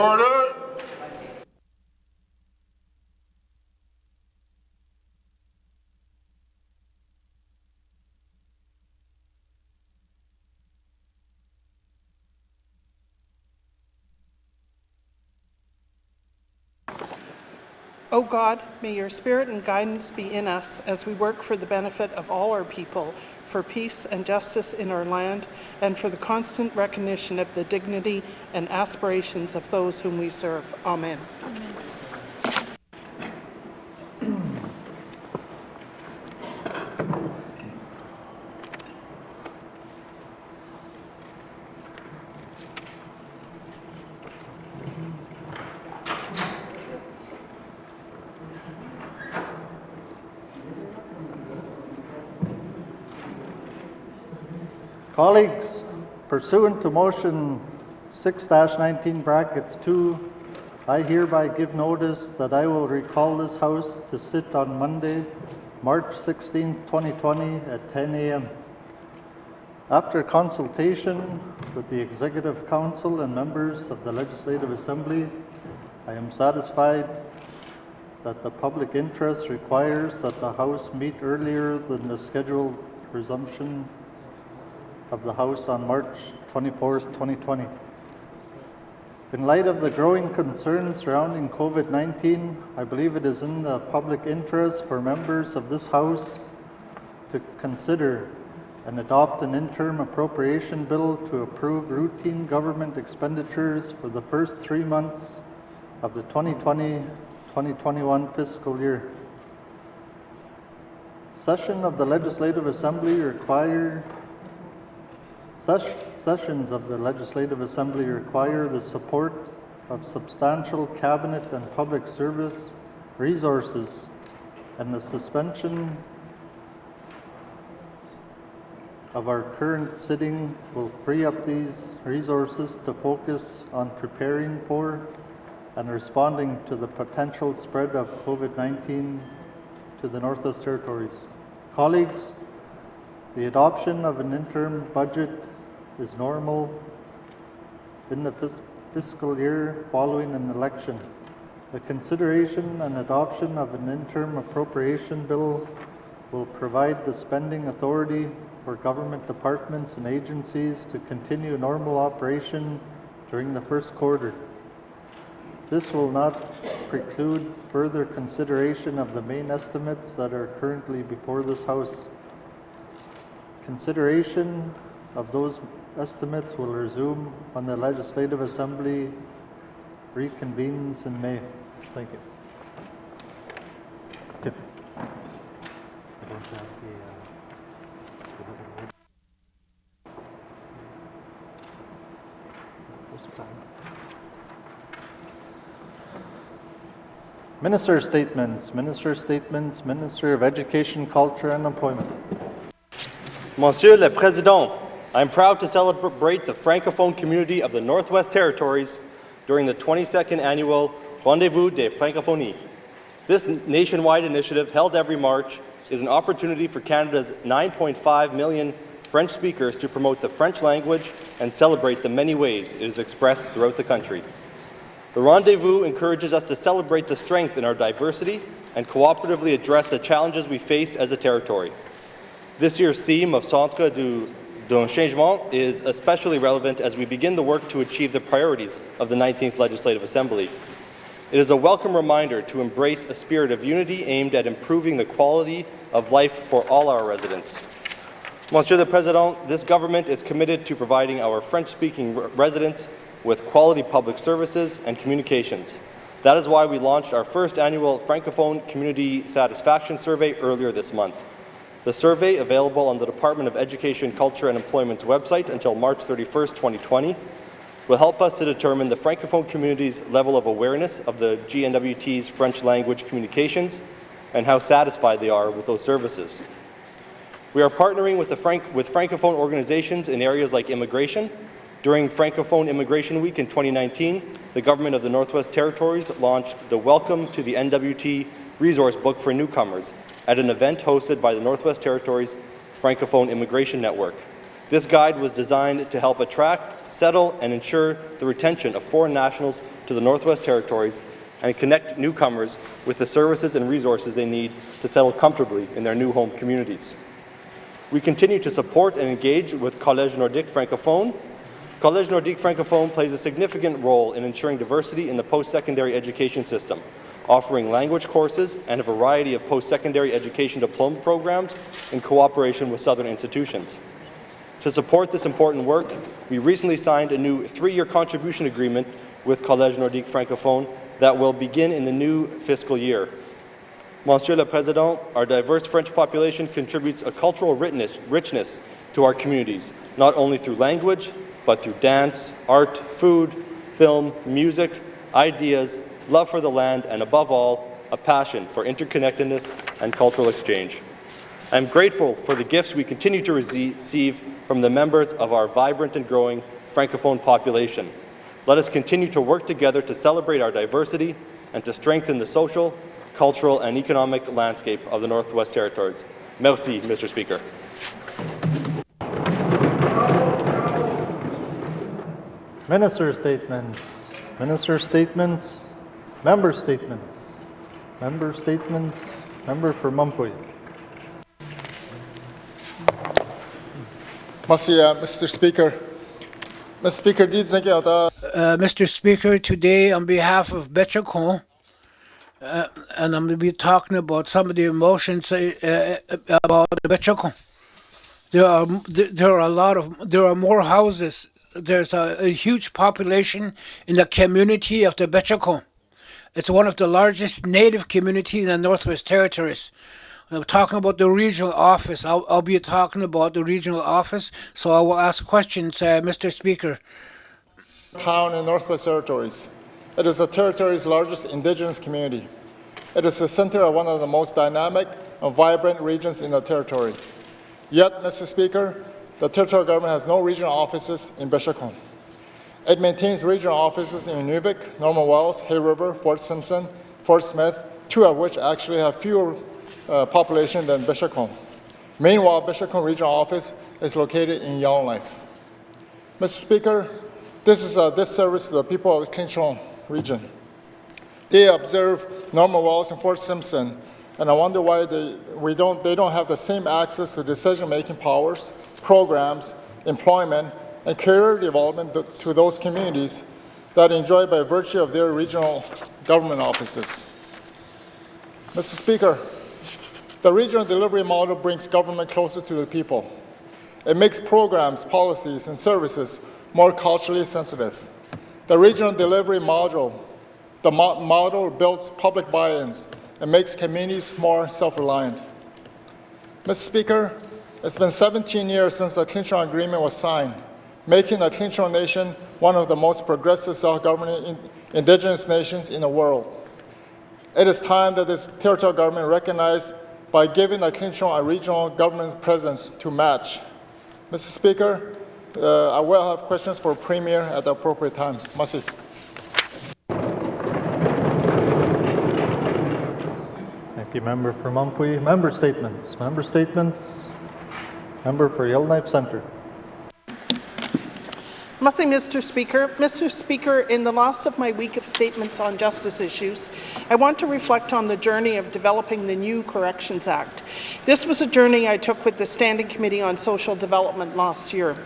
Order! O God, may your spirit and guidance be in us as we work for the benefit of all our people, for peace and justice in our land, and for the constant recognition of the dignity and aspirations of those whom we serve. Amen. Amen. Colleagues, pursuant to motion 6-19 brackets 2, I hereby give notice that I will recall this House to sit on Monday, March 16, 2020 at 10 a.m. After consultation with the Executive Council and members of the Legislative Assembly, I am satisfied that the public interest requires that the House meet earlier than the scheduled resumption of the House on March 24th, 2020. In light of the growing concerns surrounding COVID-19, I believe it is in the public interest for members of this House to consider and adopt an interim appropriation bill to approve routine government expenditures for the first 3 months of the 2020-2021 fiscal year. Sessions of the Legislative Assembly require the support of substantial cabinet and public service resources, and the suspension of our current sitting will free up these resources to focus on preparing for and responding to the potential spread of COVID-19 to the Northwest Territories. Colleagues, the adoption of an interim budget is normal in the fiscal year following an election. The consideration and adoption of an interim appropriation bill will provide the spending authority for government departments and agencies to continue normal operation during the first quarter. This will not preclude further consideration of the main estimates that are currently before this House. Consideration of those estimates will resume when the Legislative Assembly reconvenes in May. Thank you. Minister statements, Minister of Education, Culture and Employment. Monsieur le Président, I am proud to celebrate the Francophone community of the Northwest Territories during the 22nd annual Rendezvous des Francophonies. This nationwide initiative, held every March, is an opportunity for Canada's 9.5 million French speakers to promote the French language and celebrate the many ways it is expressed throughout the country. The Rendezvous encourages us to celebrate the strength in our diversity and cooperatively address the challenges we face as a territory. This year's theme of Centre d'un Changement is especially relevant as we begin the work to achieve the priorities of the 19th Legislative Assembly. It is a welcome reminder to embrace a spirit of unity aimed at improving the quality of life for all our residents. Monsieur le Président, this government is committed to providing our French-speaking residents with quality public services and communications. That is why we launched our first annual Francophone Community Satisfaction Survey earlier this month. The survey, available on the Department of Education, Culture and Employment's website until March 31st, 2020, will help us to determine the Francophone community's level of awareness of the GNWT's French language communications and how satisfied they are with those services. We are partnering with Francophone organizations in areas like immigration. During Francophone Immigration Week in 2019, the Government of the Northwest Territories launched the Welcome to the NWT resource book for newcomers at an event hosted by the Northwest Territories Francophone Immigration Network. This guide was designed to help attract, settle, and ensure the retention of foreign nationals to the Northwest Territories and connect newcomers with the services and resources they need to settle comfortably in their new home communities. We continue to support and engage with Collège Nordique Francophone. Collège Nordique Francophone plays a significant role in ensuring diversity in the post-secondary education system, offering language courses and a variety of post-secondary education diploma programs in cooperation with Southern institutions. To support this important work, we recently signed a new 3-year contribution agreement with Collège Nordique Francophone that will begin in the new fiscal year. Monsieur le Président, our diverse French population contributes a cultural richness to our communities, not only through language, but through dance, art, food, film, music, ideas, love for the land, and above all, a passion for interconnectedness and cultural exchange. I am grateful for the gifts we continue to receive from the members of our vibrant and growing Francophone population. Let us continue to work together to celebrate our diversity and to strengthen the social, cultural, and economic landscape of the Northwest Territories. Merci, Mr. Speaker. Minister statements. Minister statements. Member statements. Member statements. Member for Mumpuy. Merci, Mr. Speaker. Mr. Speaker, Mr. Speaker, today on behalf of Betchakon, and I'm going to be talking about some of the emotions about Betchakon. There are more houses. There's a huge population in the community of the Betchakon. It's one of the largest native communities in the Northwest Territories. I'm talking about the regional office. I'll be talking about the regional office, so I will ask questions, Mr. Speaker. Town in Northwest Territories. It is the territory's largest Indigenous community. It is the center of one of the most dynamic and vibrant regions in the territory. Yet, Mr. Speaker, the territorial government has no regional offices in Betchakon. It maintains regional offices in Inuvik, Norman Wells, Hay River, Fort Simpson, Fort Smith, 2 of which actually have fewer population than Betchakon. Meanwhile, Betchakon regional office is located in Yellowknife. Mr. Speaker, this is a disservice to the people of the Clinchon region. They observe Norman Wells and Fort Simpson, and I wonder why they don't have the same access to decision-making powers, programs, employment, and career development to those communities that enjoy by virtue of their regional government offices. Mr. Speaker, the regional delivery model brings government closer to the people. It makes programs, policies, and services more culturally sensitive. The regional delivery model, model builds public buy-ins and makes communities more self-reliant. Mr. Speaker, it's been 17 years since the Clinchon Agreement was signed, making the Clinchon Nation one of the most progressive self-governing Indigenous nations in the world. It is time that this territorial government recognize by giving the Clinchon a regional government presence to match. Mr. Speaker, I will have questions for Premier at the appropriate time. Merci. Thank you, Member for Mumpuy. Member statements. Member statements. Member for Yellowknife Centre. Merci, Mr. Speaker. Mr. Speaker, in the last of my week of statements on justice issues, I want to reflect on the journey of developing the new Corrections Act. This was a journey I took with the Standing Committee on Social Development last year.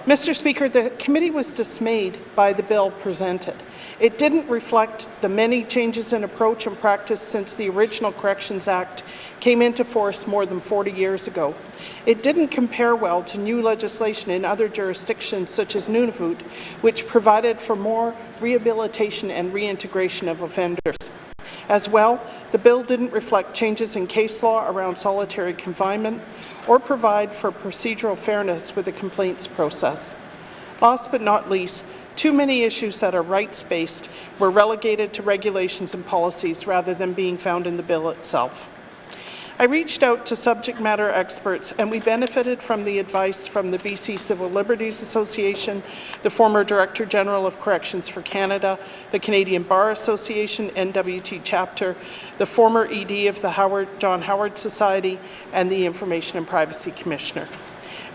Mr. Speaker, the committee was dismayed by the bill presented. It didn't reflect the many changes in approach and practice since the original Corrections Act came into force more than 40 years ago. It didn't compare well to new legislation in other jurisdictions such as Nunavut, which provided for more rehabilitation and reintegration of offenders. As well, the bill didn't reflect changes in case law around solitary confinement or provide for procedural fairness with the complaints process. Last but not least, too many issues that are rights-based were relegated to regulations and policies rather than being found in the bill itself. I reached out to subject matter experts, and we benefited from the advice from the BC Civil Liberties Association, the former Director General of Corrections for Canada, the Canadian Bar Association NWT chapter, the former ED of the John Howard Society, and the Information and Privacy Commissioner.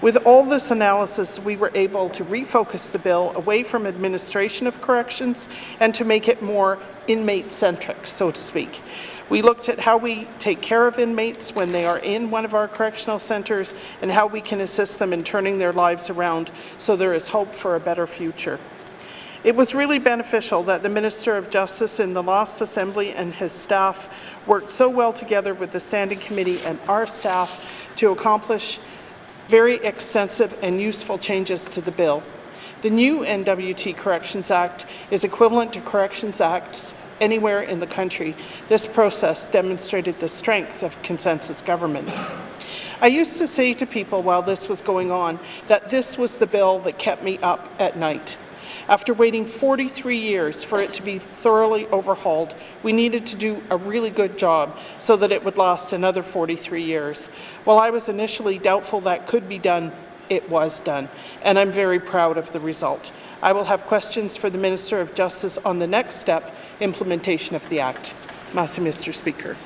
With all this analysis, we were able to refocus the bill away from administration of corrections and to make it more inmate-centric, so to speak. We looked at how we take care of inmates when they are in one of our correctional centres and how we can assist them in turning their lives around so there is hope for a better future. It was really beneficial that the Minister of Justice in the last Assembly and his staff worked so well together with the Standing Committee and our staff to accomplish very extensive and useful changes to the bill. The new NWT Corrections Act is equivalent to Corrections Acts anywhere in the country. This process demonstrated the strength of consensus government. I used to say to people while this was going on that this was the bill that kept me up at night. After waiting 43 years for it to be thoroughly overhauled, we needed to do a really good job so that it would last another 43 years. While I was initially doubtful that could be done, it was done, and I'm very proud of the result. I will have questions for the Minister of Justice on the next step, implementation of the Act. Merci, Mr. Speaker.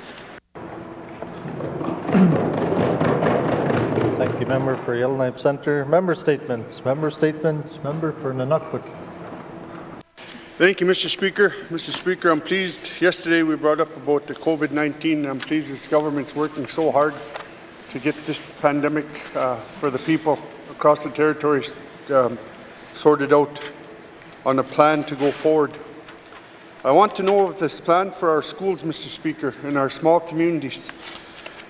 Thank you, Member for Yellowknife Centre. Member statements. Member statements. Member for Nunavut. Thank you, Mr. Speaker. Mr. Speaker, I'm pleased. Yesterday we brought up about the COVID-19. I'm pleased this government's working so hard to get this pandemic for the people across the territories sorted out on a plan to go forward. I want to know of this plan for our schools, Mr. Speaker, in our small communities.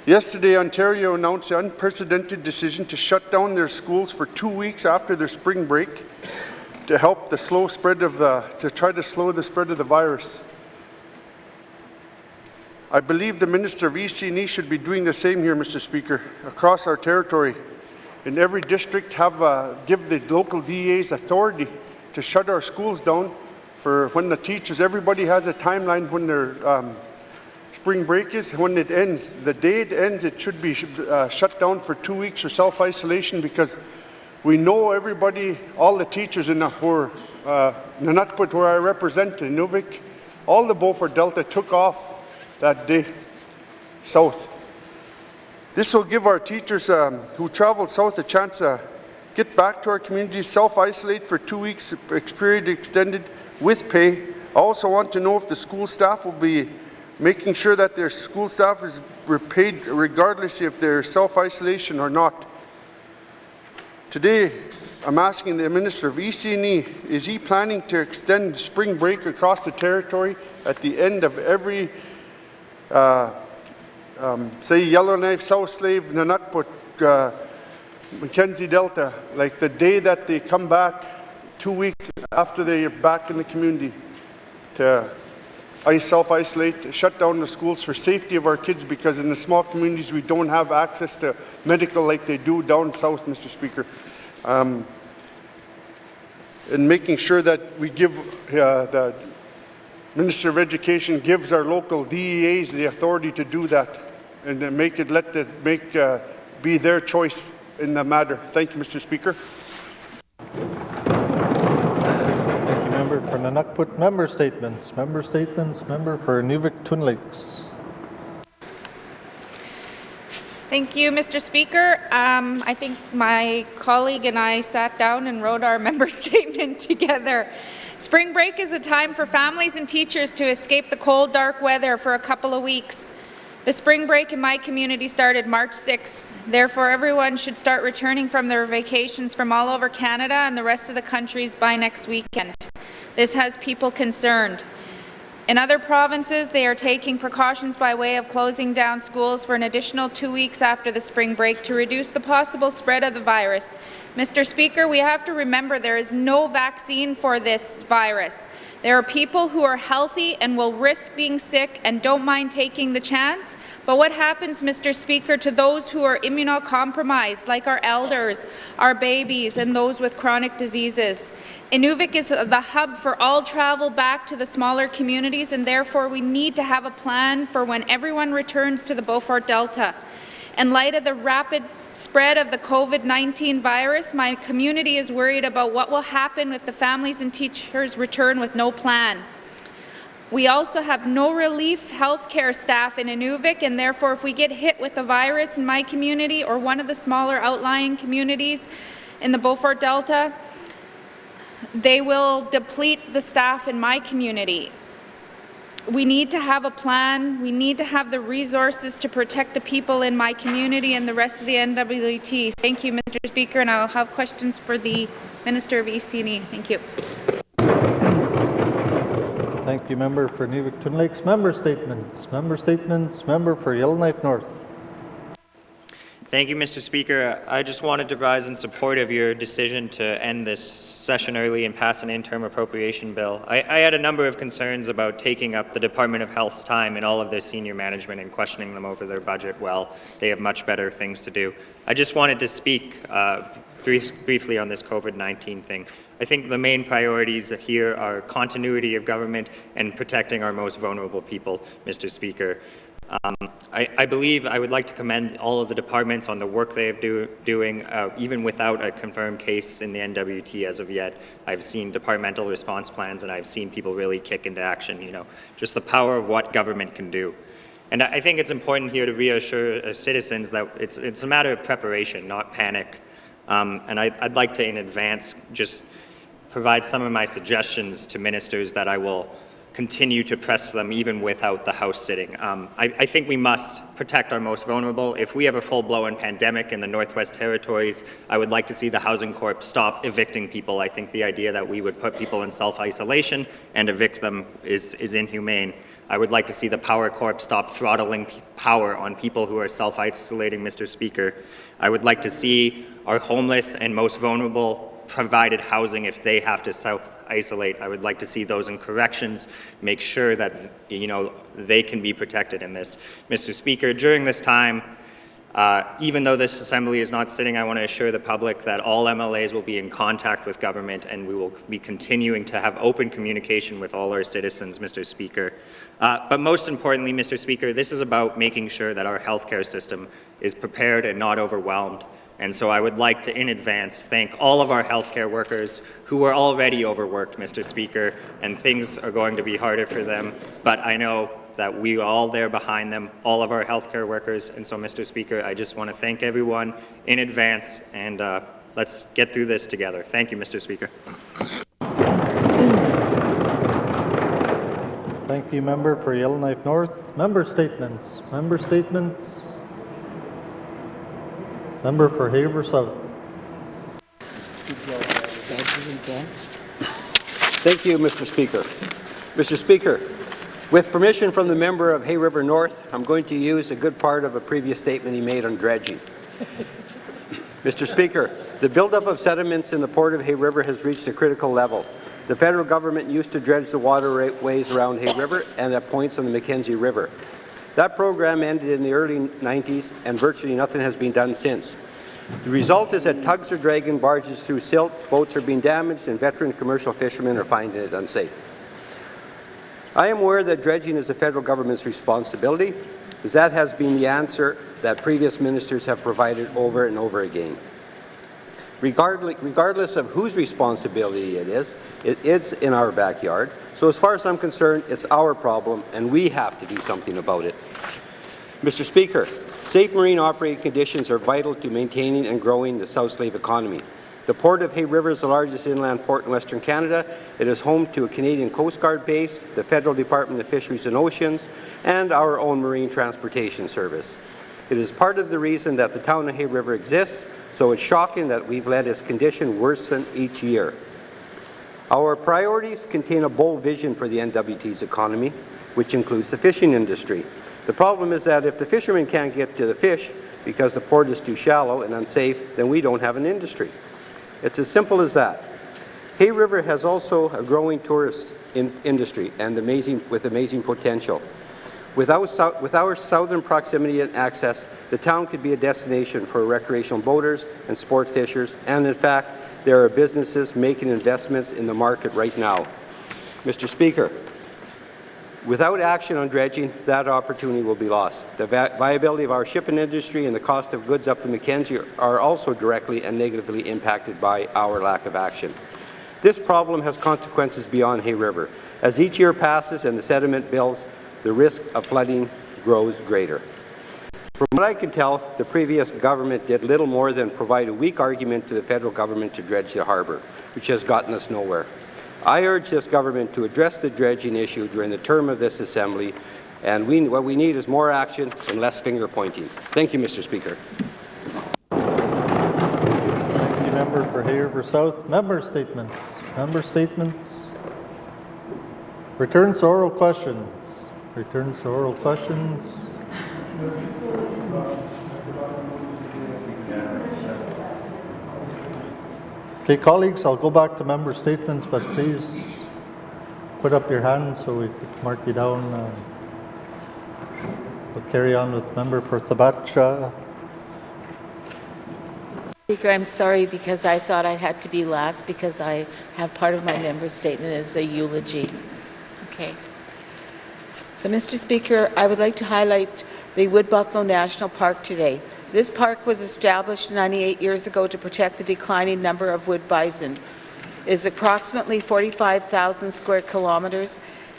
Yesterday, Ontario announced the unprecedented decision to shut down their schools for 2 weeks after their spring break to help the slow spread of to try to slow the spread of the virus. I believe the Minister of EC&E should be doing the same here, Mr. Speaker, across our territory. In every district, give the local DEAs authority to shut our schools down for when the teachers, everybody has a timeline when their spring break is, when it ends. The day it ends, it should be shut down for 2 weeks for self-isolation, because we know everybody, all the teachers in Nunavut, where I represent, in Inuvik, all the Beaufort Delta took off that day south. This will give our teachers who travel south a chance to get back to our communities, self-isolate for 2 weeks, period extended with pay. I also want to know if the school staff will be making sure that their school staff is paid regardless if they're self-isolation or not. Today, I'm asking the Minister of EC&E, is he planning to extend spring break across the territory at the end of every, say, Yellowknife, South Slave, Nunavut, Mackenzie Delta, like the day that they come back 2 weeks after they are back in the community, to self-isolate, shut down the schools for safety of our kids, because in the small communities we don't have access to medical like they do down south, Mr. Speaker. And making sure that we give the Minister of Education gives our local DEAs the authority to do that, and be their choice in the matter. Thank you, Mr. Speaker. Member for Nunavut. Member statements. Member statements. Member for Inuvik-Twin Lakes. Thank you, Mr. Speaker. I think my colleague and I sat down and wrote our member statement together. Spring break is a time for families and teachers to escape the cold, dark weather for a couple of weeks. The spring break in my community started March 6th. Therefore, everyone should start returning from their vacations from all over Canada and the rest of the countries by next weekend. This has people concerned. In other provinces, they are taking precautions by way of closing down schools for an additional 2 weeks after the spring break to reduce the possible spread of the virus. Mr. Speaker, we have to remember there is no vaccine for this virus. There are people who are healthy and will risk being sick and don't mind taking the chance. But what happens, Mr. Speaker, to those who are immunocompromised, like our elders, our babies, and those with chronic diseases? Inuvik is the hub for all travel back to the smaller communities, and therefore we need to have a plan for when everyone returns to the Beaufort Delta. In light of the rapid spread of the COVID-19 virus, my community is worried about what will happen if the families and teachers return with no plan. We also have no relief healthcare staff in Inuvik, and therefore if we get hit with a virus in my community or one of the smaller outlying communities in the Beaufort Delta, they will deplete the staff in my community. We need to have a plan. We need to have the resources to protect the people in my community and the rest of the NWT. Thank you, Mr. Speaker, and I'll have questions for the Minister of EC&E. Thank you. Thank you, Member for Inuvik Twin Lakes. Member statements. Member statements. Member for Yellowknife North. Thank you, Mr. Speaker. I just wanted to rise in support of your decision to end this session early and pass an interim appropriation bill. I had a number of concerns about taking up the Department of Health's time and all of their senior management and questioning them over their budget. Well, they have much better things to do. I just wanted to speak briefly on this COVID-19 thing. I think the main priorities here are continuity of government and protecting our most vulnerable people, Mr. Speaker. I believe I would like to commend all of the departments on the work they are doing, even without a confirmed case in the NWT as of yet. I've seen departmental response plans and I've seen people really kick into action, you know, just the power of what government can do. And I think it's important here to reassure citizens that it's a matter of preparation, not panic. And I'd like to, in advance, just provide some of my suggestions to ministers that I will continue to press them even without the House sitting. I think we must protect our most vulnerable. If we have a full-blown pandemic in the Northwest Territories, I would like to see the Housing Corp stop evicting people. I think the idea that we would put people in self-isolation and evict them is inhumane. I would like to see the Power Corp stop throttling power on people who are self-isolating, Mr. Speaker. I would like to see our homeless and most vulnerable provided housing if they have to self-isolate. I would like to see those in corrections, make sure that, you know, they can be protected in this. Mr. Speaker, during this time, even though this Assembly is not sitting, I want to assure the public that all MLAs will be in contact with government and we will be continuing to have open communication with all our citizens, Mr. Speaker. But most importantly, Mr. Speaker, this is about making sure that our healthcare system is prepared and not overwhelmed. And so I would like to, in advance, thank all of our healthcare workers who are already overworked, Mr. Speaker, and things are going to be harder for them. But I know that we are all there behind them, all of our healthcare workers. And so, Mr. Speaker, I just want to thank everyone in advance, and let's get through this together. Thank you, Mr. Speaker. Thank you, Member for Yellowknife North. Member statements. Member statements. Member for Hay-River South. Thank you, Mr. Speaker. Mr. Speaker, with permission from the member of Hay-River North, I'm going to use a good part of a previous statement he made on dredging. Mr. Speaker, the buildup of sediments in the Port of Hay-River has reached a critical level. The federal government used to dredge the waterways around Hay-River and at points on the Mackenzie River. That program ended in the early 90s, and virtually nothing has been done since. The result is that tugs are dragging barges through silt, boats are being damaged, and veteran commercial fishermen are finding it unsafe. I am aware that dredging is the federal government's responsibility, as that has been the answer that previous ministers have provided over and over again. Regardless of whose responsibility it is in our backyard. So as far as I'm concerned, it's our problem, and we have to do something about it. Mr. Speaker, safe marine operating conditions are vital to maintaining and growing the South Slave economy. The Port of Hay-River is the largest inland port in Western Canada. It is home to a Canadian Coast Guard base, the Federal Department of Fisheries and Oceans, and our own marine transportation service. It is part of the reason that the town of Hay-River exists, so it's shocking that we've let its condition worsen each year. Our priorities contain a bold vision for the NWT's economy, which includes the fishing industry. The problem is that if the fishermen can't get to the fish because the port is too shallow and unsafe, then we don't have an industry. It's as simple as that. Hay-River has also a growing tourist industry and with amazing potential. With our southern proximity and access, the town could be a destination for recreational boaters and sport fishers, and in fact, there are businesses making investments in the market right now. Mr. Speaker, without action on dredging, that opportunity will be lost. The viability of our shipping industry and the cost of goods up the Mackenzie are also directly and negatively impacted by our lack of action. This problem has consequences beyond Hay River. As each year passes and the sediment builds, the risk of flooding grows greater. From what I can tell, the previous government did little more than provide a weak argument to the federal government to dredge the harbour, which has gotten us nowhere. I urge this government to address the dredging issue during the term of this Assembly, and what we need is more action and less finger-pointing. Thank you, Mr. Speaker. Thank you, member for Haverford South. Member statements. Member statements. Returns to oral questions. Returns to oral questions. Okay, colleagues, I'll go back to member statements, but please put up your hands so we can mark you down. We'll carry on with member for Thabatcha. Speaker, I'm sorry because I thought I had to be last because I have part of my member statement as a eulogy. Okay. So, Mr. Speaker, I would like to highlight the Wood Buffalo National Park today. This park was established 98 years ago to protect the declining number of wood bison. It is approximately 45,000 square kilometers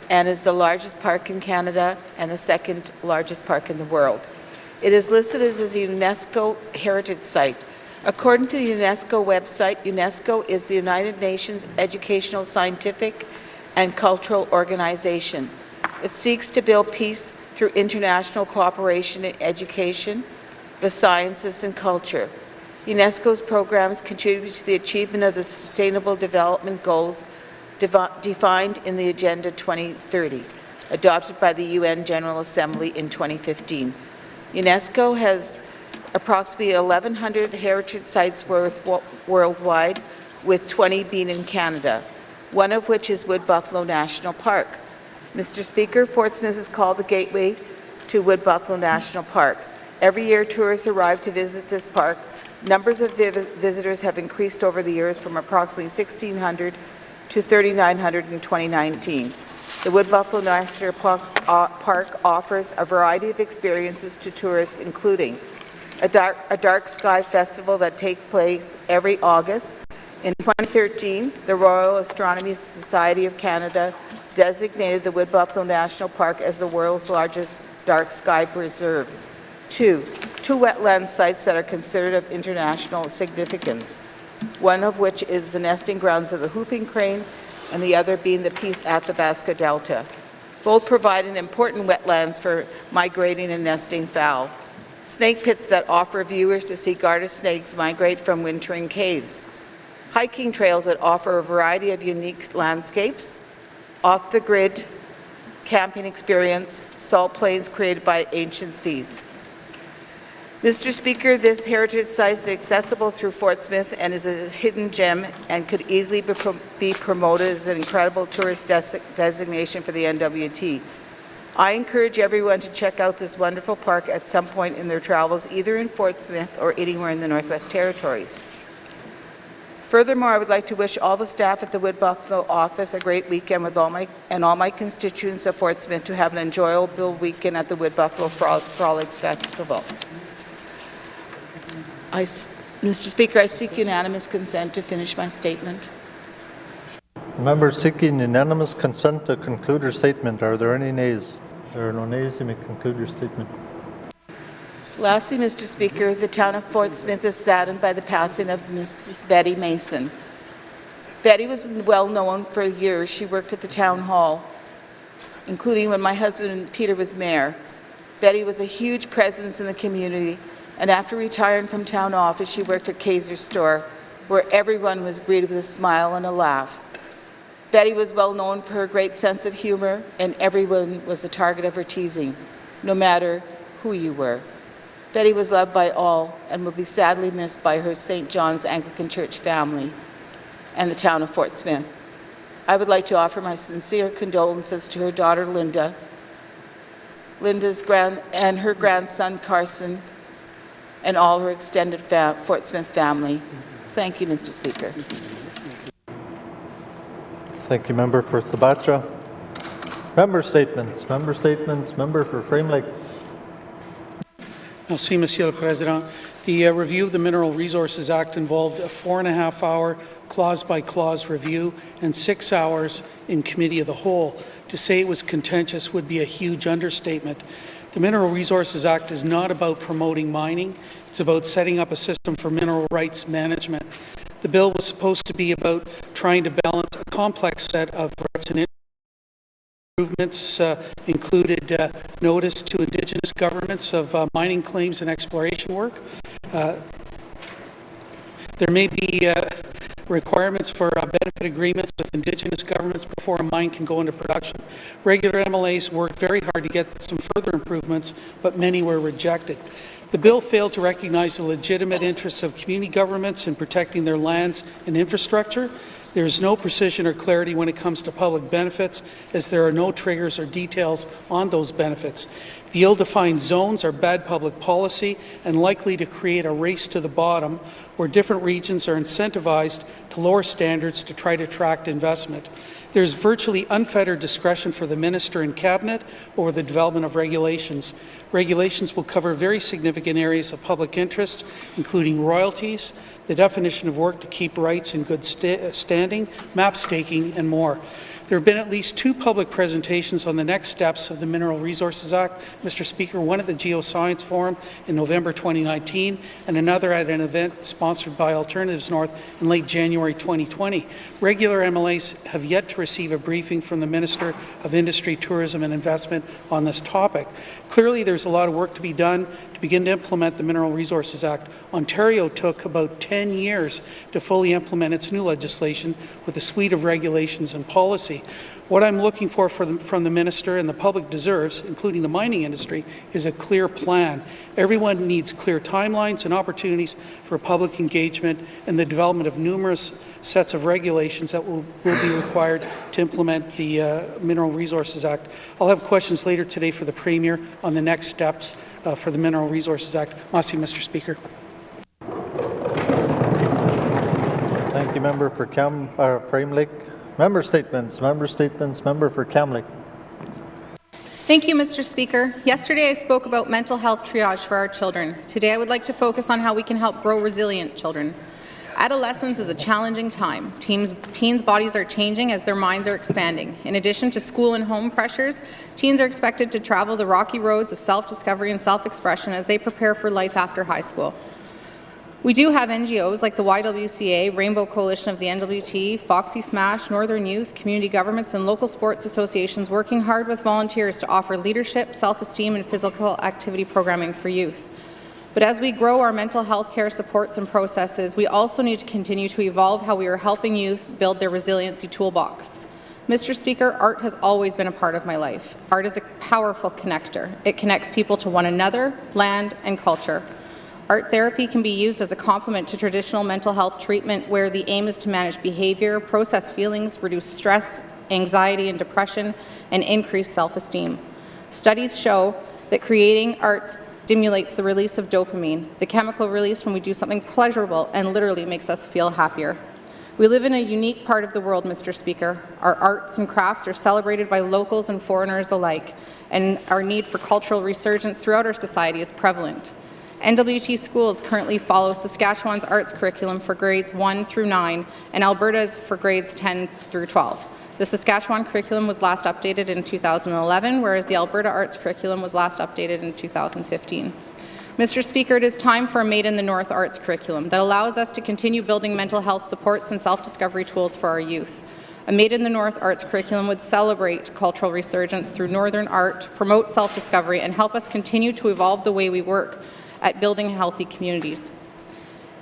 and is the largest park in Canada and the second largest park in the world. It is listed as a UNESCO heritage site. According to the UNESCO website, UNESCO is the United Nations educational, scientific, and cultural organization. It seeks to build peace through international cooperation in education, the sciences, and culture. UNESCO's programs contribute to the achievement of the Sustainable Development Goals defined in the Agenda 2030, adopted by the UN General Assembly in 2015. UNESCO has approximately 1,100 heritage sites worldwide, with 20 being in Canada, one of which is Wood Buffalo National Park. Mr. Speaker, Fort Smith is called the gateway to Wood Buffalo National Park. Every year, tourists arrive to visit this park. Numbers of visitors have increased over the years from approximately 1,600 to 3,900 in 2019. The Wood Buffalo National Park offers a variety of experiences to tourists, including a dark sky festival that takes place every August. In 2013, the Royal Astronomy Society of Canada designated the Wood Buffalo National Park as the world's largest dark sky preserve. Two wetland sites that are considered of international significance, one of which is the nesting grounds of the whooping crane and the other being the Peace Athabasca Delta. Both provide an important wetlands for migrating and nesting fowl. Snake pits that offer viewers to see garter snakes migrate from wintering caves. Hiking trails that offer a variety of unique landscapes. Off-the-grid camping experience, salt plains created by ancient seas. Mr. Speaker, this heritage site is accessible through Fort Smith and is a hidden gem and could easily be promoted as an incredible tourist designation for the NWT. I encourage everyone to check out this wonderful park at some point in their travels, either in Fort Smith or anywhere in the Northwest Territories. Furthermore, I would like to wish all the staff at the Wood Buffalo office a great weekend with all my constituents of Fort Smith to have an enjoyable weekend at the Wood Buffalo Frolics Festival. Mr. Speaker, I seek unanimous consent to finish my statement. Members seeking unanimous consent to conclude her statement. Are there any nays? There are no nays. You may conclude your statement. Lastly, Mr. Speaker, the town of Fort Smith is saddened by the passing of Mrs. Betty Mason. Betty was well known for years. She worked at the town hall, including when my husband Peter was mayor. Betty was a huge presence in the community, and after retiring from town office, she worked at Kaiser's store, where everyone was greeted with a smile and a laugh. Betty was well known for her great sense of humor, and everyone was the target of her teasing, no matter who you were. Betty was loved by all and will be sadly missed by her St. John's Anglican Church family and the town of Fort Smith. I would like to offer my sincere condolences to her daughter Linda, and her grandson Carson, and all her extended Fort Smith family. Thank you, Mr. Speaker. Thank you, member for Thabatcha. Member statements. Member statements. Member for Frame Lake. Merci, Monsieur le Président. The review of the Mineral Resources Act involved a 4.5-hour clause-by-clause review and 6 hours in Committee of the Whole. To say it was contentious would be a huge understatement. The Mineral Resources Act is not about promoting mining. It's about setting up a system for mineral rights management. The bill was supposed to be about trying to balance a complex set of rights and improvements, included notice to Indigenous governments of mining claims and exploration work. There may be requirements for benefit agreements with Indigenous governments before a mine can go into production. Regular MLAs worked very hard to get some further improvements, but many were rejected. The bill failed to recognize the legitimate interests of community governments in protecting their lands and infrastructure. There is no precision or clarity when it comes to public benefits, as there are no triggers or details on those benefits. The ill-defined zones are bad public policy and likely to create a race to the bottom where different regions are incentivized to lower standards to try to attract investment. There is virtually unfettered discretion for the Minister and Cabinet over the development of regulations. Regulations will cover very significant areas of public interest, including royalties, the definition of work to keep rights in good standing, map staking, and more. There have been at least 2 public presentations on the next steps of the Mineral Resources Act, Mr. Speaker, one at the Geoscience Forum in November 2019 and another at an event sponsored by Alternatives North in late January 2020. Regular MLAs have yet to receive a briefing from the Minister of Industry, Tourism and Investment on this topic. Clearly, there's a lot of work to be done to begin to implement the Mineral Resources Act. Ontario took about 10 years to fully implement its new legislation with a suite of regulations and policy. What I'm looking for from the Minister and the public deserves, including the mining industry, is a clear plan. Everyone needs clear timelines and opportunities for public engagement and the development of numerous sets of regulations that will be required to implement the Mineral Resources Act. I'll have questions later today for the Premier on the next steps for the Mineral Resources Act. Merci, Mr. Speaker. Thank you, Member for Frame Lake. Member statements. Member for Kamlik. Thank you, Mr. Speaker. Yesterday I spoke about mental health triage for our children. Today I would like to focus on how we can help grow resilient children. Adolescence is a challenging time. Teens' bodies are changing as their minds are expanding. In addition to school and home pressures, teens are expected to travel the rocky roads of self-discovery and self-expression as they prepare for life after high school. We do have NGOs like the YWCA, Rainbow Coalition of the NWT, Foxy Smash, Northern Youth, community governments and local sports associations working hard with volunteers to offer leadership, self-esteem and physical activity programming for youth. But as we grow our mental health care supports and processes, we also need to continue to evolve how we are helping youth build their resiliency toolbox. Mr. Speaker, art has always been a part of my life. Art is a powerful connector. It connects people to one another, land and culture. Art therapy can be used as a complement to traditional mental health treatment where the aim is to manage behavior, process feelings, reduce stress, anxiety and depression, and increase self-esteem. Studies show that creating art stimulates the release of dopamine, the chemical release when we do something pleasurable and literally makes us feel happier. We live in a unique part of the world, Mr. Speaker. Our arts and crafts are celebrated by locals and foreigners alike, and our need for cultural resurgence throughout our society is prevalent. NWT schools currently follow Saskatchewan's arts curriculum for grades 1 through 9 and Alberta's for grades 10 through 12. The Saskatchewan curriculum was last updated in 2011, whereas the Alberta arts curriculum was last updated in 2015. Mr. Speaker, it is time for a Made in the North arts curriculum that allows us to continue building mental health supports and self-discovery tools for our youth. A Made in the North arts curriculum would celebrate cultural resurgence through Northern art, promote self-discovery, and help us continue to evolve the way we work at building healthy communities.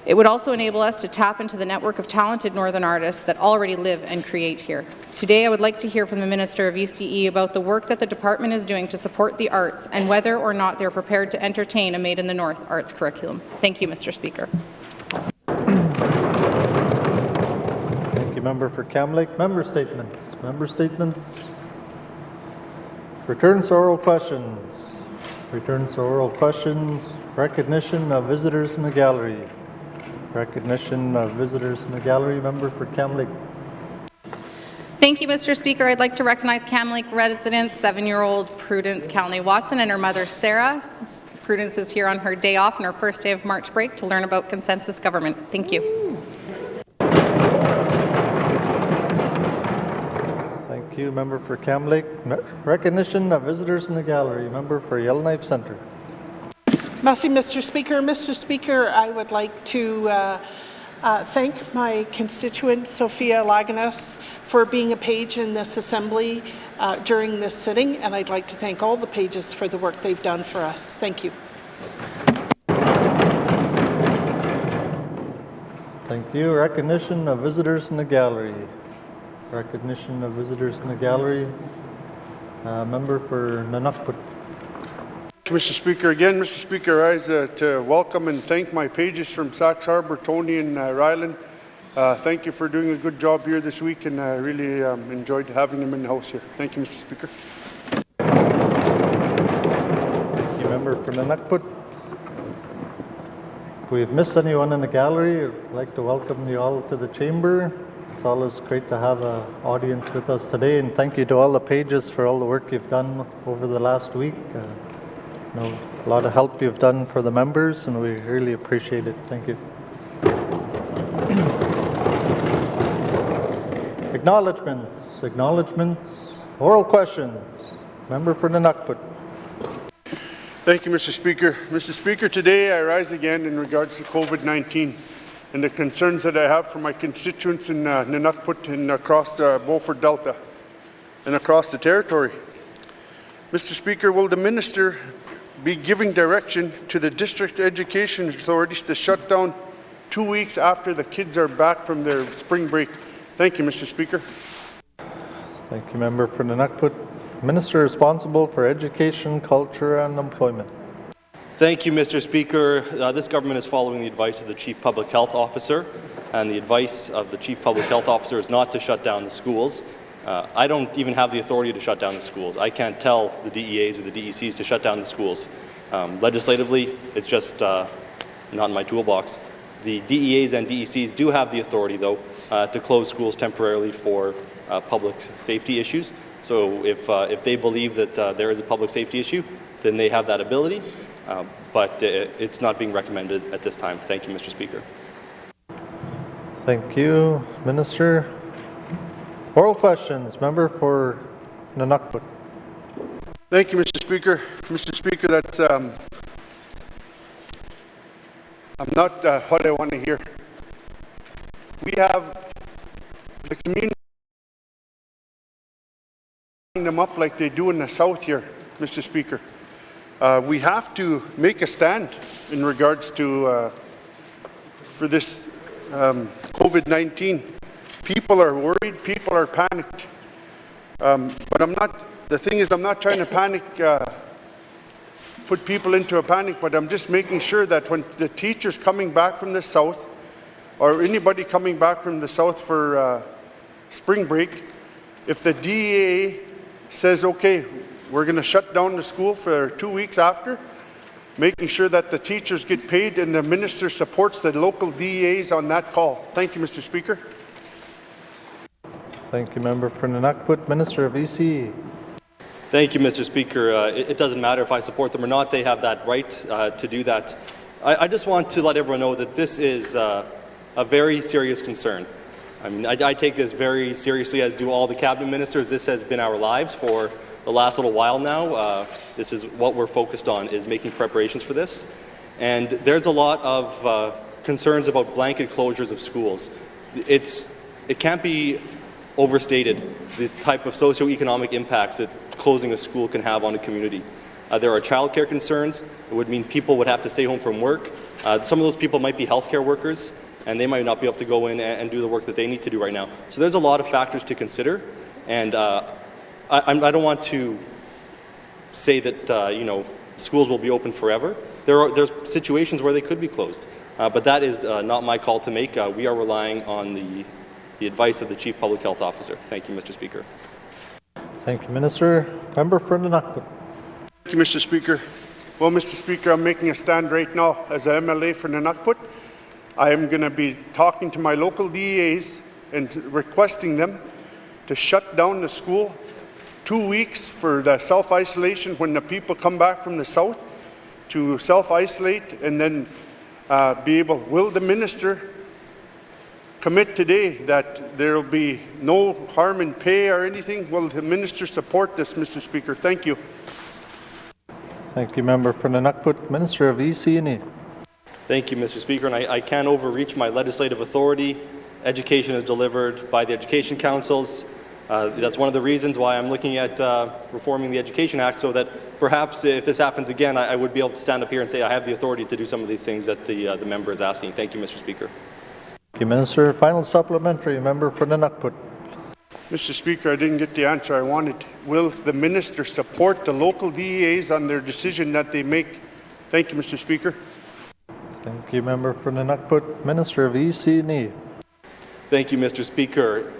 It would also enable us to tap into the network of talented Northern artists that already live and create here. Today, I would like to hear from the Minister of ECE about the work that the department is doing to support the arts and whether or not they're prepared to entertain a Made in the North arts curriculum. Thank you, Mr. Speaker. Thank you, Member for Kamlik. Member statements. Returns to oral questions. Recognition of visitors in the gallery. Member for Kamlik. Thank you, Mr. Speaker. I'd like to recognize Kamlik resident 7-year-old Prudence Calney Watson and her mother, Sarah. Prudence is here on her day off and her first day of March break to learn about consensus government. Thank you. you, member for Cam Lake. Recognition of visitors in the gallery. Member for Yellowknife Centre. Merci, Mr. Speaker. Mr. Speaker, I would like to thank my constituent, Sophia Laganas, for being a page in this Assembly during this sitting, and I'd like to thank all the pages for the work they've done for us. Thank you. Thank you. Recognition of visitors in the gallery. Recognition of visitors in the gallery. Member for Nunavut. Mr. Speaker, again, Mr. Speaker, I rise to welcome and thank my pages from Sax Harbor, Tony and Ryland. Thank you for doing a good job here this week, and I really enjoyed having them in the House here. Thank you, Mr. Speaker. Thank you, member for Nunavut. If we've missed anyone in the gallery, I'd like to welcome you all to the chamber. It's always great to have an audience with us today, and thank you to all the pages for all the work you've done over the last week. A lot of help you've done for the members, and we really appreciate it. Thank you. Acknowledgements. Oral questions. Member for Nunavut. Thank you, Mr. Speaker. Mr. Speaker, today I rise again in regards to COVID-19 and the concerns that I have for my constituents in Nunavut and across the Beaufort Delta and across the territory. Mr. Speaker, will the Minister be giving direction to the district education authorities to shut down 2 weeks after the kids are back from their spring break? Thank you, Mr. Speaker. Thank you, member for Nunavut. Minister responsible for education, culture and employment. Thank you, Mr. Speaker. This government is following the advice of the Chief Public Health Officer, and the advice of the Chief Public Health Officer is not to shut down the schools. I don't even have the authority to shut down the schools. I can't tell the DEAs or the DECs to shut down the schools. Legislatively, it's just not in my toolbox. The DEAs and DECs do have the authority, though, to close schools temporarily for public safety issues. So if they believe that there is a public safety issue, then they have that ability, but it's not being recommended at this time. Thank you, Mr. Speaker. Thank you, Minister. Oral questions. Member for Nunavut. Thank you, Mr. Speaker. Mr. Speaker, that's I'm not what I want to hear. We have the community them up like they do in the south here, Mr. Speaker. We have to make a stand in regards to for this COVID-19. People are worried, people are panicked. But the thing is, I'm not trying to panic, put people into a panic, but I'm just making sure that when the teachers coming back from the south, or anybody coming back from the south for spring break, if the DEA says, okay, we're going to shut down the school for 2 weeks after, making sure that the teachers get paid and the minister supports the local DEAs on that call. Thank you, Mr. Speaker. Thank you, member for Nunavut. Minister of EC. Thank you, Mr. Speaker. It doesn't matter if I support them or not. They have that right to do that. I just want to let everyone know that this is a very serious concern. I mean, I take this very seriously, as do all the cabinet ministers. This has been our lives for the last little while now. This is what we're focused on, is making preparations for this. And there's a lot of concerns about blanket closures of schools. It can't be overstated, the type of socioeconomic impacts that closing a school can have on a community. There are childcare concerns. It would mean people would have to stay home from work. Some of those people might be healthcare workers, and they might not be able to go in and do the work that they need to do right now. So there's a lot of factors to consider, and I don't want to say that schools will be open forever. There's situations where they could be closed, but that is not my call to make. We are relying on the advice of the Chief Public Health Officer. Thank you, Mr. Speaker. Thank you, Minister. Member for Nunavut. Thank you, Mr. Speaker. Well, Mr. Speaker, I'm making a stand right now as an MLA for Nunavut. I am going to be talking to my local DEAs and requesting them to shut down the school 2 weeks for the self-isolation when the people come back from the south, to self-isolate and then be able. Will the minister commit today that there will be no harm in pay or anything? Will the minister support this, Mr. Speaker? Thank you. Thank you, Member for Nunukput. Minister of EC&E. Thank you, Mr. Speaker, and I can't overreach my legislative authority. Education is delivered by the Education Councils. That's one of the reasons why I'm looking at reforming the Education Act, so that perhaps if this happens again, I would be able to stand up here and say I have the authority to do some of these things that the member is asking. Thank you, Mr. Speaker. Thank you, Minister. Final supplementary, Member for Nunukput. Mr. Speaker, I didn't get the answer I wanted. Will the minister support the local DEAs on their decision that they make? Thank you, Mr. Speaker. Thank you, Member for Nunukput. Minister of EC&E. Thank you, Mr. Speaker.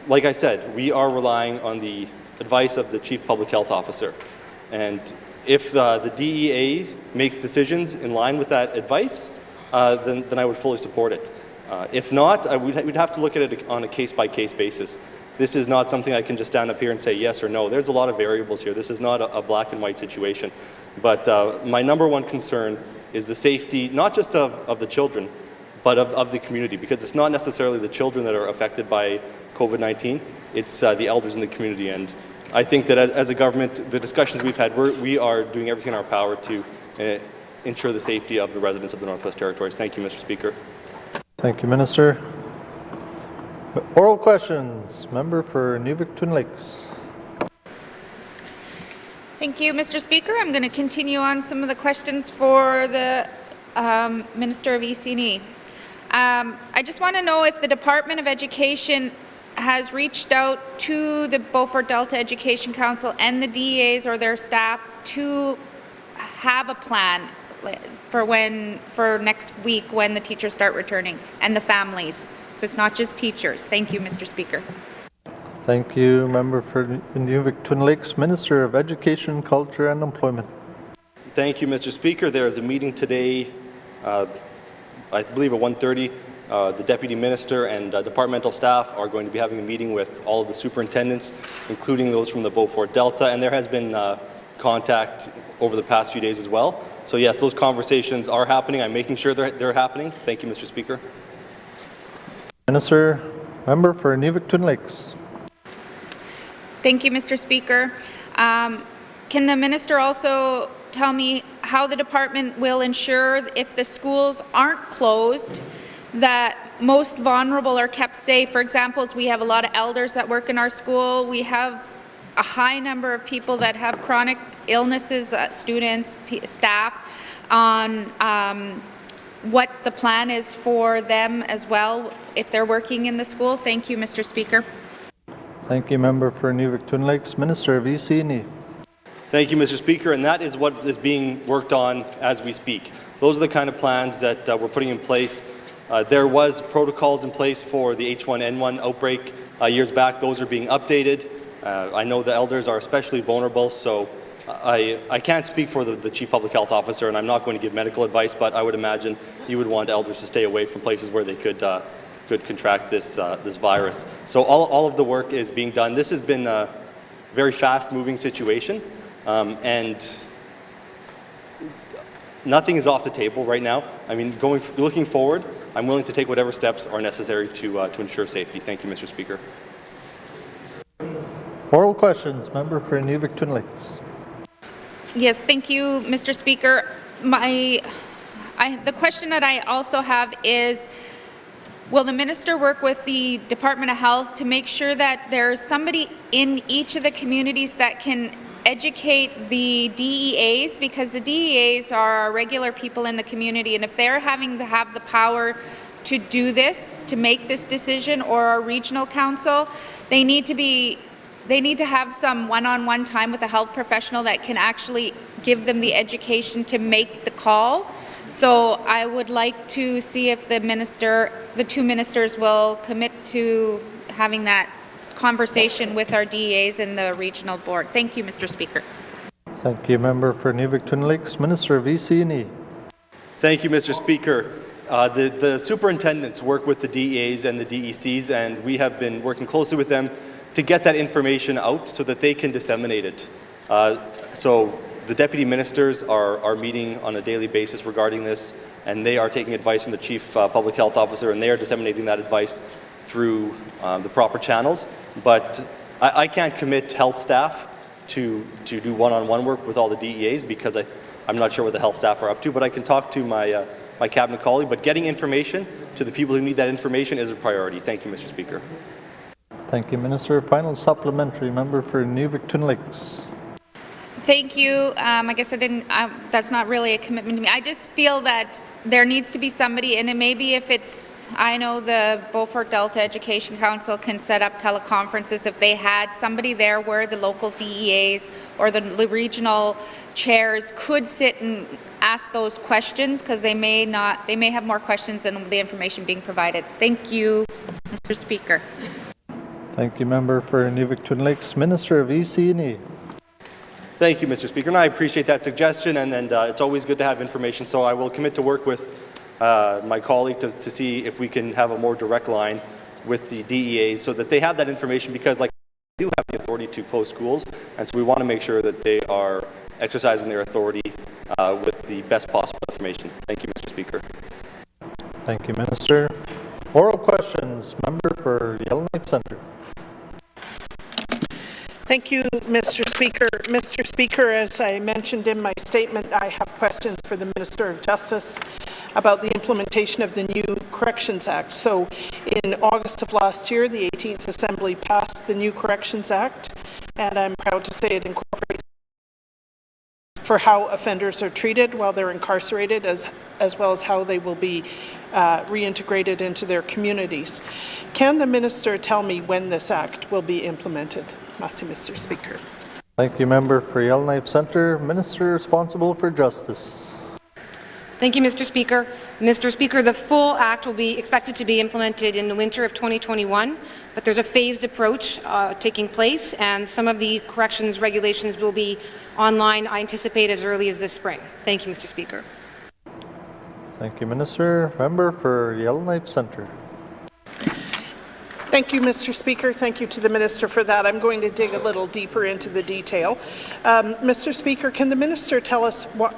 Like I said, we are relying on the advice of the Chief Public Health Officer. And if the DEA makes decisions in line with that advice, then I would fully support it. If not, we'd have to look at it on a case-by-case basis. This is not something I can just stand up here and say yes or no. There's a lot of variables here. This is not a black and white situation. But my number one concern is the safety, not just of the children, but of the community, because it's not necessarily the children that are affected by COVID-19, it's the elders in the community. And I think that as a government, the discussions we've had, we are doing everything in our power to ensure the safety of the residents of the Northwest Territories. Thank you, Mr. Speaker. Thank you, Minister. Oral questions. Member for Nuvik-Twin Lakes. Thank you, Mr. Speaker. I'm going to continue on some of the questions for the Minister of EC&E. I just want to know if the Department of Education has reached out to the Beaufort Delta Education Council and the DEAs or their staff to have a plan for next week when the teachers start returning, and the families. So it's not just teachers. Thank you, Mr. Speaker. Thank you, Member for Nuvik-Twin Lakes. Minister of Education, Culture and Employment. Thank you, Mr. Speaker. There is a meeting today, I believe at 1:30. The Deputy Minister and departmental staff are going to be having a meeting with all of the superintendents, including those from the Beaufort Delta, and there has been contact over the past few days as well. So yes, those conversations are happening. I'm making sure they're happening. Thank you, Mr. Speaker. Minister, Member for Nuvik-Twin Lakes. Thank you, Mr. Speaker. Can the minister also tell me how the department will ensure if the schools aren't closed that most vulnerable are kept safe? For example, we have a lot of elders that work in our school. We have a high number of people that have chronic illnesses, students, staff, on what the plan is for them as well if they're working in the school. Thank you, Mr. Speaker. Thank you, Member for Nuvik-Twin Lakes. Minister of EC&E. Thank you, Mr. Speaker, and that is what is being worked on as we speak. Those are the kind of plans that we're putting in place. There was protocols in place for the H1N1 outbreak years back. Those are being updated. I know the elders are especially vulnerable, so I can't speak for the Chief Public Health Officer, and I'm not going to give medical advice, but I would imagine you would want elders to stay away from places where they could contract this virus. So all of the work is being done. This has been a very fast-moving situation, and nothing is off the table right now. I mean, looking forward, I'm willing to take whatever steps are necessary to ensure safety. Thank you, Mr. Speaker. Oral questions. Member for Nuvik-Twin Lakes. Yes, thank you, Mr. Speaker. The question that I also have is, will the minister work with the Department of Health to make sure that there's somebody in each of the communities that can educate the DEAs, because the DEAs are regular people in the community, and if they're having to have the power to do this, to make this decision, or our regional council, they need to have some one-on-one time with a health professional that can actually give them the education to make the call. So I would like to see if the two ministers will commit to having that conversation with our DEAs and the regional board. Thank you, Mr. Speaker. Thank you, Member for Nuvik-Twin Lakes. Minister of EC&E. Thank you, Mr. Speaker. The superintendents work with the DEAs and the DECs, and we have been working closely with them to get that information out so that they can disseminate it. So the deputy ministers are meeting on a daily basis regarding this, and they are taking advice from the chief public health officer, and they are disseminating that advice through the proper channels. But I can't commit health staff to do one-on-one work with all the DEAs because I'm not sure what the health staff are up to, but I can talk to my my cabinet colleague. But getting information to the people who need that information is a priority. Thank you, Mr. Speaker. Thank you, Minister. Final supplementary, member for Nuvik-Twin Lakes. Thank you. I guess that's not really a commitment to me. I just feel that there needs to be somebody, and it maybe if it's, I know the Beaufort Delta Education Council can set up teleconferences if they had somebody there where the local DEAs or the regional chairs could sit and ask those questions, because they may have more questions than the information being provided. Thank you, Mr. Speaker. Thank you, member for Nuvik-Twin Lakes. Minister of EC&E. Thank you, Mr. Speaker, and I appreciate that suggestion, and it's always good to have information, so I will commit to work with my colleague to see if we can have a more direct line with the DEAs so that they have that information, because like we do have the authority to close schools, and so we want to make sure that they are exercising their authority with the best possible information. Thank you, Mr. Speaker. Thank you, Minister. Oral questions, member for Yellowknife Centre. Thank you, Mr. Speaker. Mr. Speaker, as I mentioned in my statement, I have questions for the Minister of Justice about the implementation of the new Corrections Act. So in August of last year, the 18th Assembly passed the new Corrections Act, and I'm proud to say it incorporates for how offenders are treated while they're incarcerated, as well as how they will be reintegrated into their communities. Can the Minister tell me when this Act will be implemented? Merci, Mr. Speaker. Thank you, member for Yellowknife Centre. Minister responsible for Justice. Thank you, Mr. Speaker. Mr. Speaker, the full Act will be expected to be implemented in the winter of 2021, but there's a phased approach taking place, and some of the corrections regulations will be online, I anticipate, as early as this spring. Thank you, Mr. Speaker. Thank you, Minister. Member for Yellowknife Centre. Thank you, Mr. Speaker. Thank you to the Minister for that. I'm going to dig a little deeper into the detail. Mr. Speaker, can the Minister tell us what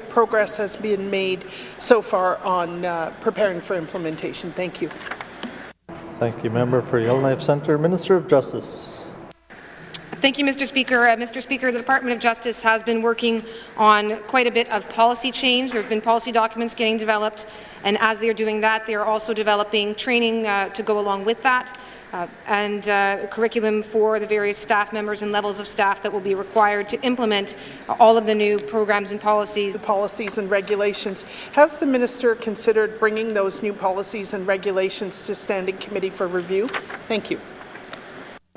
progress has been made so far on preparing for implementation? Thank you. Thank you, member for Yellowknife Centre. Minister of Justice. Thank you, Mr. Speaker. Mr. Speaker, the Department of Justice has been working on quite a bit of policy change. There's been policy documents getting developed, and as they're doing that, they're also developing training to go along with that, and curriculum for the various staff members and levels of staff that will be required to implement all of the new programs and policies. Policies and regulations. Has the Minister considered bringing those new policies and regulations to Standing Committee for review? Thank you.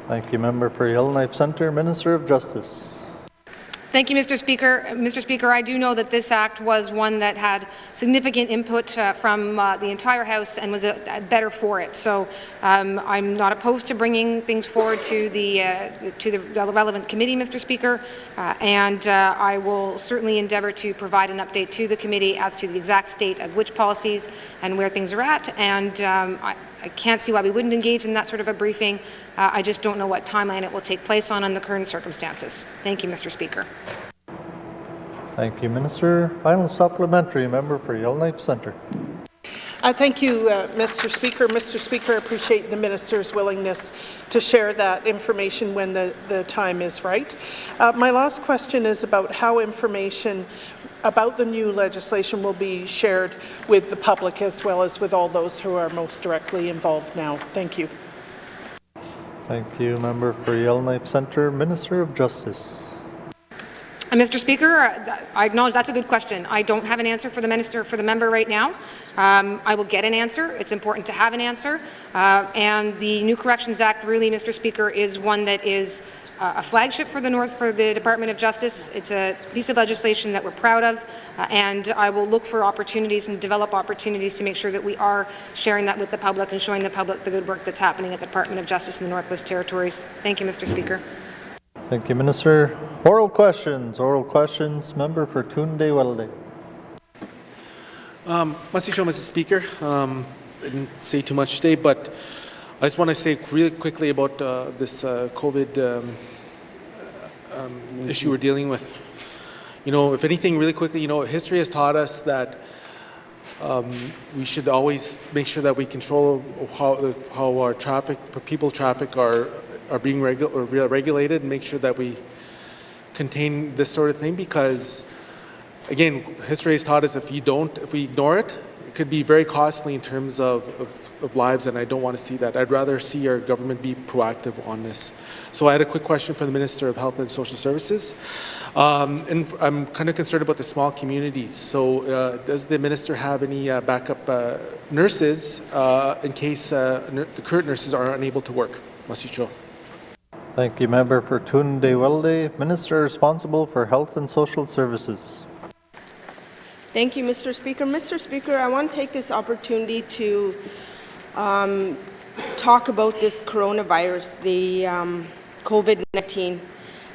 Thank you, member for Yellowknife Centre. Minister of Justice. Thank you, Mr. Speaker. Mr. Speaker, I do know that this Act was one that had significant input from the entire House and was better for it. So I'm not opposed to bringing things forward to the relevant committee, Mr. Speaker, and I will certainly endeavour to provide an update to the committee as to the exact state of which policies and where things are at. And I can't see why we wouldn't engage in that sort of a briefing. I just don't know what timeline it will take place on the current circumstances. Thank you, Mr. Speaker. Thank you, Minister. Final supplementary, member for Yellowknife Centre. Thank you, Mr. Speaker. Mr. Speaker, I appreciate the Minister's willingness to share that information when the time is right. My last question is about how information about the new legislation will be shared with the public as well as with all those who are most directly involved now. Thank you. Thank you, member for Yellowknife Centre. Minister of Justice. Mr. Speaker, I acknowledge that's a good question. I don't have an answer for the member right now. I will get an answer. It's important to have an answer. And the new Corrections Act really, Mr. Speaker, is one that is a flagship for the Department of Justice. It's a piece of legislation that we're proud of, and I will look for opportunities and develop opportunities to make sure that we are sharing that with the public and showing the public the good work that's happening at the Department of Justice in the Northwest Territories. Thank you, Mr. Speaker. Thank you, Minister. Oral questions. Member for Toonday Welleday. Mr. Speaker, I didn't say too much today, but I just want to say really quickly about this COVID issue we're dealing with. if anything, really quickly, history has taught us that we should always make sure that we control how our people traffic are being regulated, and make sure that we contain this sort of thing, because again, history has taught us if we ignore it, it could be very costly in terms of lives, and I don't want to see that. I'd rather see our government be proactive on this. So I had a quick question for the Minister of Health and Social Services. And I'm kind of concerned about the small communities. So does the Minister have any backup nurses in case the current nurses are unable to work? Masicho. Thank you, Member for Tunde Welde. Minister responsible for Health and Social Services. Thank you, Mr. Speaker. Mr. Speaker, I want to take this opportunity to talk about this coronavirus, the COVID-19,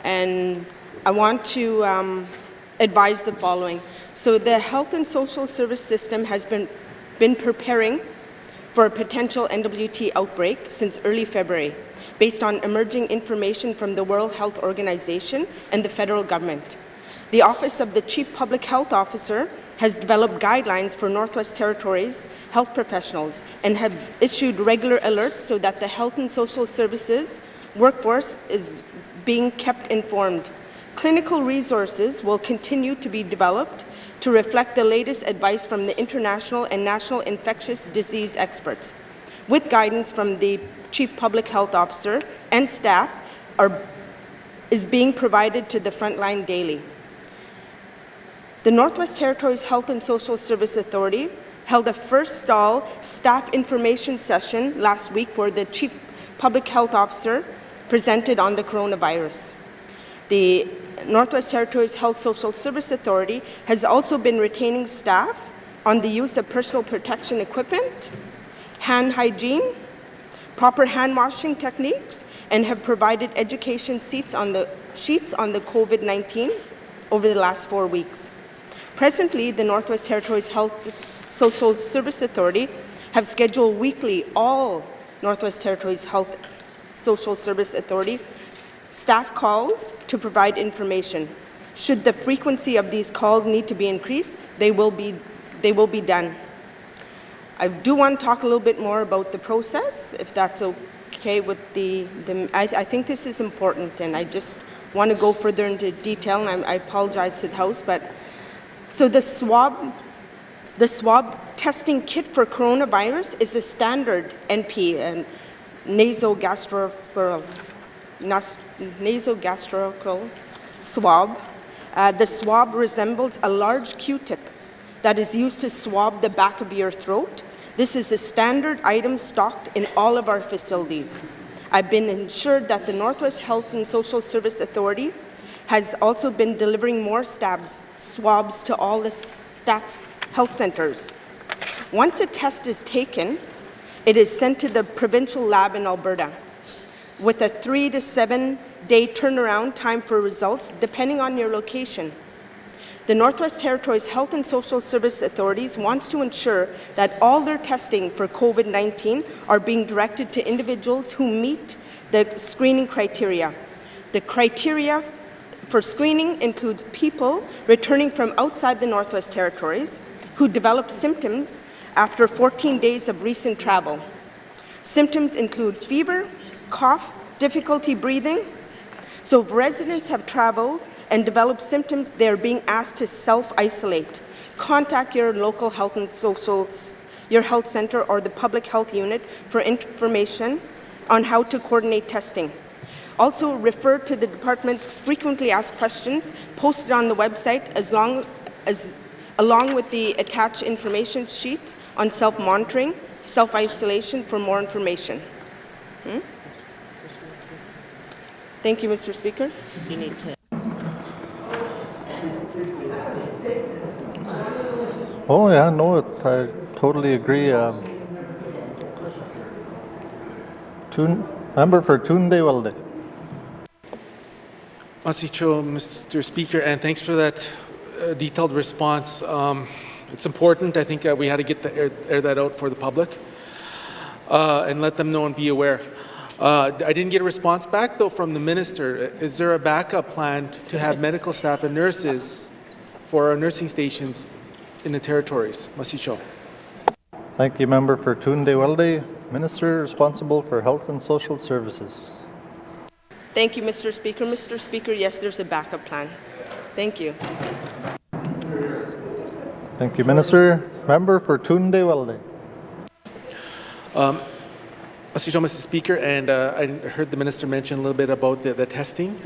and I want to advise the following. So the Health and Social Service system has been preparing for a potential NWT outbreak since early February, based on emerging information from the World Health Organization and the federal government. The Office of the Chief Public Health Officer has developed guidelines for Northwest Territories health professionals and have issued regular alerts so that the health and social services workforce is being kept informed. Clinical resources will continue to be developed to reflect the latest advice from the international and national infectious disease experts, with guidance from the Chief Public Health Officer and staff is being provided to the frontline daily. The Northwest Territories Health and Social Service Authority held a first stall staff information session last week where the Chief Public Health Officer presented on the coronavirus. The Northwest Territories Health Social Service Authority has also been retaining staff on the use of personal protection equipment, hand hygiene, proper hand washing techniques, and have provided education sheets on the COVID-19 over the last 4 weeks. Presently, the Northwest Territories Health Social Service Authority have scheduled weekly all Northwest Territories Health Social Service Authority staff calls to provide information. Should the frequency of these calls need to be increased, they will be done. I do want to talk a little bit more about the process, if that's okay with I think this is important, and I just want to go further into detail, and I apologize to the House, but so the swab testing kit for coronavirus is a standard NP, and nasogastrical swab. The swab resembles a large Q-tip that is used to swab the back of your throat. This is a standard item stocked in all of our facilities. I've been ensured that the Northwest Health and Social Service Authority has also been delivering more swabs to all the staff health centers. Once a test is taken, it is sent to the provincial lab in Alberta with a 3 to 7 day turnaround time for results depending on your location. The Northwest Territories Health and Social Service Authorities wants to ensure that all their testing for COVID-19 are being directed to individuals who meet the screening criteria. The criteria for screening includes people returning from outside the Northwest Territories who develop symptoms after 14 days of recent travel. Symptoms include fever, cough, difficulty breathing. So if residents have traveled and developed symptoms, they are being asked to self-isolate. Contact your local health and social, your health center or the public health unit for information on how to coordinate testing. Also refer to the department's frequently asked questions posted on the website along with the attached information sheets on self-monitoring, self-isolation for more information. Thank you, Mr. Speaker. You need to. Oh, yeah, no, I totally agree. Member for Tunde Welde. Masicho, Mr. Speaker, and thanks for that detailed response. It's important. I think we had to get air that out for the public and let them know and be aware. I didn't get a response back, though, from the minister. Is there a backup plan to have medical staff and nurses for our nursing stations in the territories. Masicho. Thank you, Member for Tunde Welde. Minister responsible for Health and Social Services. Thank you, Mr. Speaker. Mr. Speaker, yes, there's a backup plan. Thank you. Thank you, Minister. Member for Tunde Welde. Mr. Speaker, and I heard the Minister mention a little bit about the testing.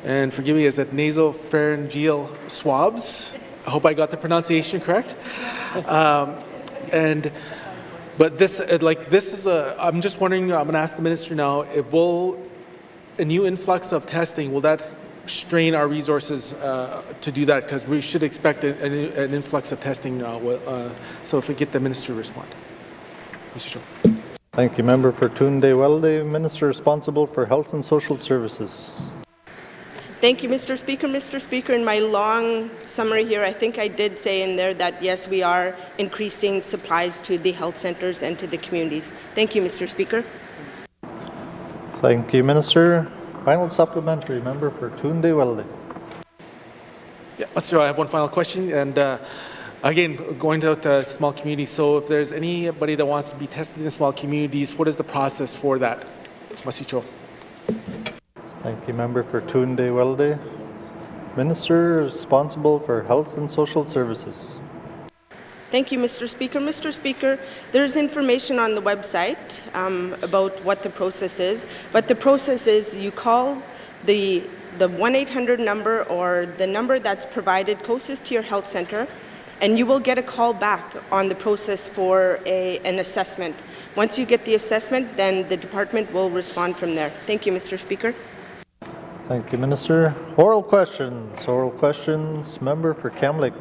And forgive me, is that nasopharyngeal swabs? I hope I got the pronunciation correct. But this is I'm just wondering, I'm going to ask the Minister now, will a new influx of testing, will that strain our resources to do that? Because we should expect an influx of testing now. So if we get the Minister to respond. Mr. Shaw. Thank you, Member for Tunde Welde. Minister responsible for Health and Social Services. Thank you, Mr. Speaker. Mr. Speaker, in my long summary here, I think I did say in there that, yes, we are increasing supplies to the health centers and to the communities. Thank you, Mr. Speaker. Thank you, Minister. Final supplementary, Member for Tunde Welde. Yeah, Mr. I have one final question, and again, going to small communities. So if there's anybody that wants to be tested in small communities, what is the process for that? Masicho. Thank you, Member for Tunde Welde. Minister responsible for Health and Social Services. Thank you, Mr. Speaker. Mr. Speaker, there's information on the website about what the process is, but the process is you call the 1-800 number or the number that's provided closest to your health center, and you will get a call back on the process for an assessment. Once you get the assessment, then the department will respond from there. Thank you, Mr. Speaker. Thank you, Minister. Oral questions. Oral questions. Member for Kamloops.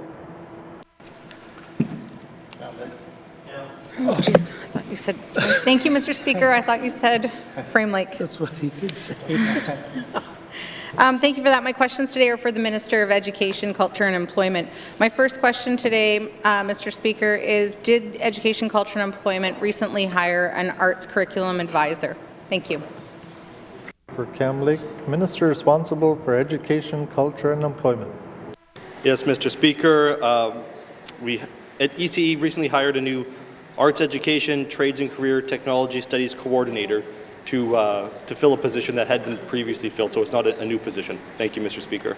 Oh, jeez, I thought you said. Thank you, Mr. Speaker. I thought you said Frame Lake. That's what he did say. Thank you for that. My questions today are for the Minister of Education, Culture and Employment. My first question today, Mr. Speaker, is did Education, Culture and Employment recently hire an arts curriculum advisor? Thank you. For Kamloops, Minister responsible for Education, Culture and Employment. Yes, Mr. Speaker. We at ECE recently hired a new Arts Education, Trades and Career Technology Studies Coordinator to fill a position that had been previously filled, so it's not a new position. Thank you, Mr. Speaker.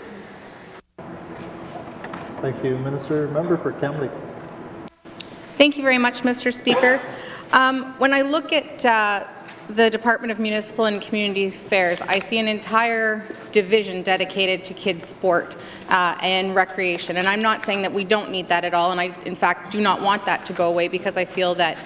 Thank you, Minister. Member for Kamloops. Thank you very much, Mr. Speaker. When I look at the Department of Municipal and Community Affairs, I see an entire division dedicated to kids' sport and recreation. And I'm not saying that we don't need that at all, and I, in fact, do not want that to go away because I feel that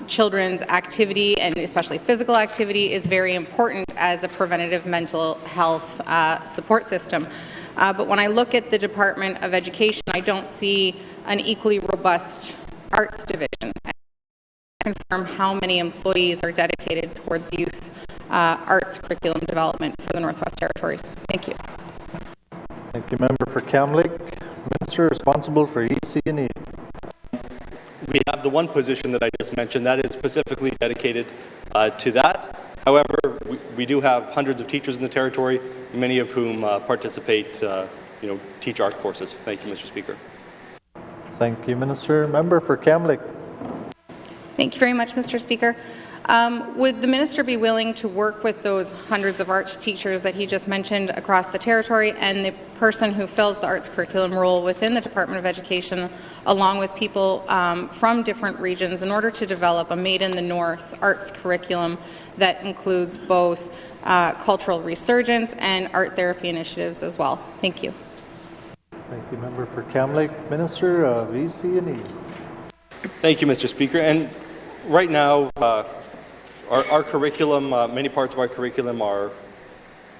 children's activity, and especially physical activity, is very important as a preventative mental health support system. But when I look at the Department of Education, I don't see an equally robust arts division. Confirm how many employees are dedicated towards youth arts curriculum development for the Northwest Territories. Thank you. Thank you, Member for Kamloops. Minister responsible for EC&E. We have the one position that I just mentioned that is specifically dedicated to that. However, we do have hundreds of teachers in the territory, many of whom participate, teach art courses. Thank you, Mr. Speaker. Thank you, Minister. Member for Kamloops. Thank you very much, Mr. Speaker. Would the minister be willing to work with those hundreds of arts teachers that he just mentioned across the territory and the person who fills the arts curriculum role within the Department of Education, along with people from different regions, in order to develop a Made in the North arts curriculum that includes both cultural resurgence and art therapy initiatives as well? Thank you. Thank you, Member for Kamloops. Minister of EC&E. Thank you, Mr. Speaker. And right now, our curriculum, many parts of our curriculum are